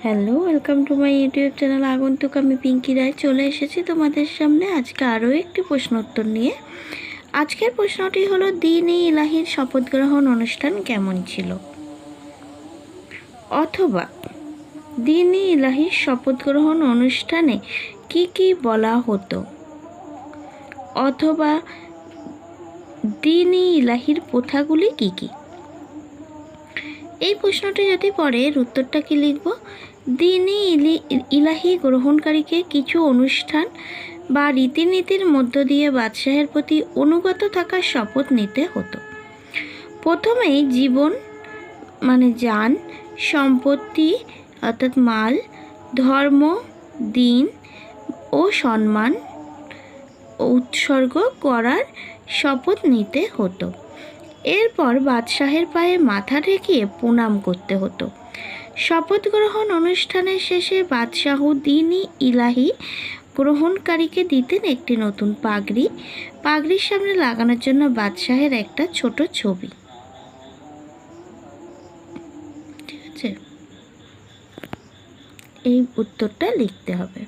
Hello, welcome to my YouTube channel আগন্তুক। আমি পিঙ্কি রায় চলে এসেছি তোমাদের সামনে আজকে আরও একটি প্রশ্ন উত্তর নিয়ে। আজকের প্রশ্নটি হলো, দ্বীন-ই ইলাহির শপথ গ্রহণ অনুষ্ঠান কেমন ছিল? অথবা দ্বীন-ই ইলাহির শপথ গ্রহণ অনুষ্ঠানে কি কি বলা হতো? অথবা দ্বীন-ই ইলাহির প্রথাগুলি কি কি? এই প্রশ্নটি যদি পড়ে এর উত্তরটা কি লিখব? দ্বীন-ই ইলাহি গ্রহণকারীকে কিছু অনুষ্ঠান বা রীতিনীতির মধ্য দিয়ে বাদশাহের প্রতি অনুগত থাকার শপথ নিতে হতো। প্রথমেই জীবন জান, সম্পত্তি অর্থাৎ মাল, ধর্ম, দিন ও সম্মান উৎসর্গ করার শপথ নিতে হতো। এরপর বাদশাহের পায়ে মাথা ঠেকিয়ে প্রণাম করতে হতো। শপথ গ্রহণ অনুষ্ঠানের শেষে বাদশাহ দ্বীন-ই ইলাহি গ্রহণকারীকে দিতেন একটি নতুন পাগড়ি। পাগড়ির সামনে লাগানোর জন্য বাদশাহের একটা ছোট ছবি। ঠিক আছে, এই উত্তরটা লিখতে হবে।